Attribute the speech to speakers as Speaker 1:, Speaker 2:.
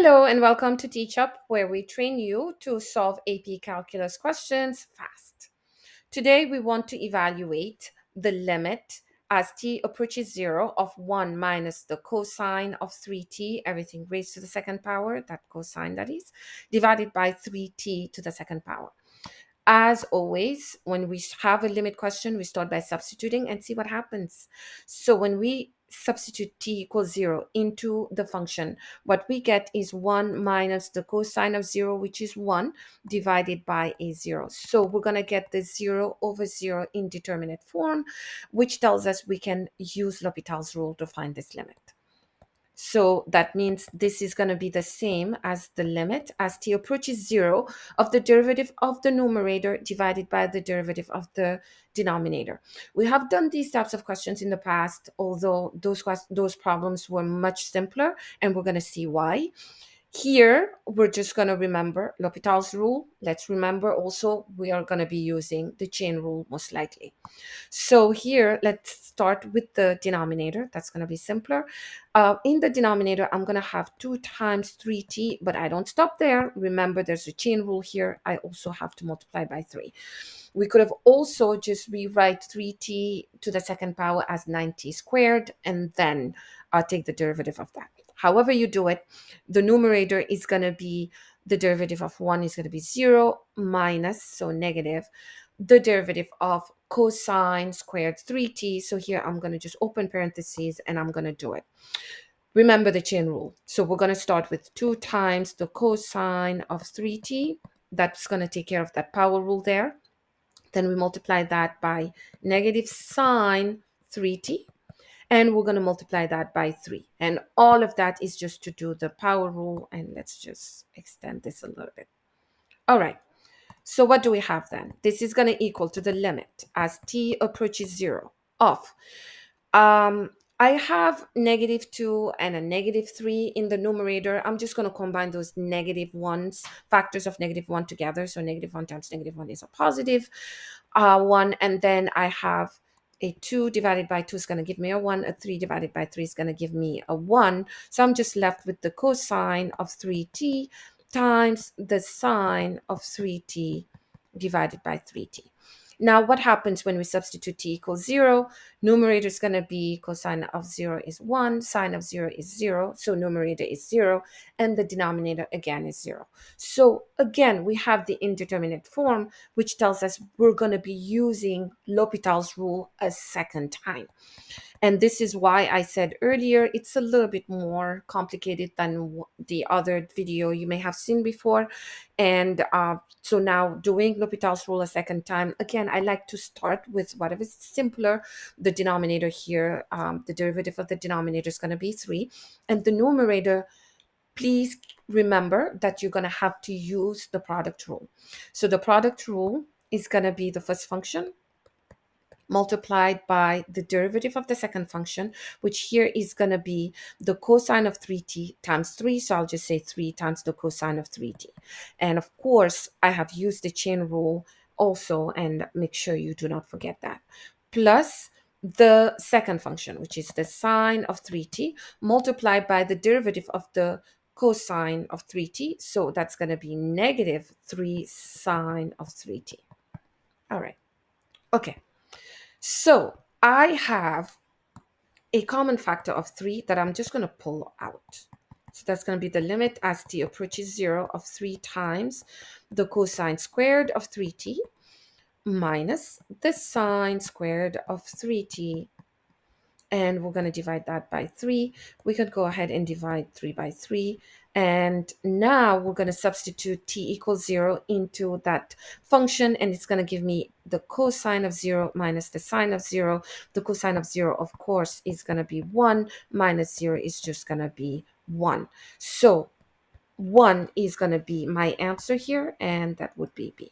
Speaker 1: Hello and welcome to Teach Up, where we train you to solve AP calculus questions fast. Today we want to evaluate the limit as t approaches 0 of 1 minus the cosine of 3t, everything raised to the second power, that cosine that is, divided by 3t to the second power. As always, when we have a limit question, we start by substituting and see what happens. So when we substitute t equals 0 into the function, what we get is 1 minus the cosine of 0, which is 1, divided by a 0. So we're going to get the 0 over 0 indeterminate form, which tells us we can use L'Hopital's rule to find this limit. So that means this is going to be the same as the limit as t approaches 0 of the derivative of the numerator divided by the derivative of the denominator. We have done these types of questions in the past, although those problems were much simpler, and we're going to see why. Here, we're just going to remember L'Hopital's rule. Let's remember also we are going to be using the chain rule most likely. So here, let's start with the denominator. That's going to be simpler. In the denominator, I'm going to have 2 times 3t, but I don't stop there. Remember, there's a chain rule here. I also have to multiply by 3. We could have also just rewrite 3t to the second power as 9t squared, and then take the derivative of that. However you do it, the numerator is going to be, the derivative of 1 is going to be 0 minus, so negative, the derivative of cosine squared 3t. So here I'm going to just open parentheses and I'm going to do it. Remember the chain rule. So we're going to start with 2 times the cosine of 3t. That's going to take care of that power rule there. Then we multiply that by negative sine 3t. And we're going to multiply that by 3. And all of that is just to do the power rule. And let's just extend this a little bit. All right. So what do we have then? This is going to equal to the limit as t approaches 0 of, I have negative 2 and a negative 3 in the numerator. I'm just going to combine those negative ones, factors of negative 1 together. So negative 1 times negative 1 is a positive 1. And then I have a 2 divided by 2 is going to give me a 1. A 3 divided by 3 is going to give me a 1. So I'm just left with the cosine of 3t times the sine of 3t divided by 3t. Now, what happens when we substitute t equals 0? Numerator is going to be cosine of 0 is 1, sine of 0 is 0, so numerator is 0, and the denominator again is 0. So again, we have the indeterminate form, which tells us we're going to be using L'Hopital's rule a second time. And this is why I said earlier, it's a little bit more complicated than the other video you may have seen before. And so now doing L'Hopital's rule a second time, again, I like to start with whatever is simpler. The denominator here, the derivative of the denominator is going to be 3. And the numerator, please remember that you're going to have to use the product rule. So the product rule is going to be the first function multiplied by the derivative of the second function, which here is going to be the cosine of 3t times 3. So I'll just say 3 times the cosine of 3t. And of course, I have used the chain rule also, and make sure you do not forget that. Plus the second function, which is the sine of 3t, multiplied by the derivative of the cosine of 3t. So that's going to be negative 3 sine of 3t. All right. Okay. So I have a common factor of 3 that I'm just going to pull out. So that's going to be the limit as t approaches 0 of 3 times the cosine squared of 3t minus the sine squared of 3t. And we're going to divide that by 3. We could go ahead and divide 3 by 3. And now we're going to substitute t equals 0 into that function. And it's going to give me the cosine of 0 minus the sine of 0. The cosine of 0, of course, is going to be 1. Minus 0 is just going to be 1. So 1 is going to be my answer here. And that would be B.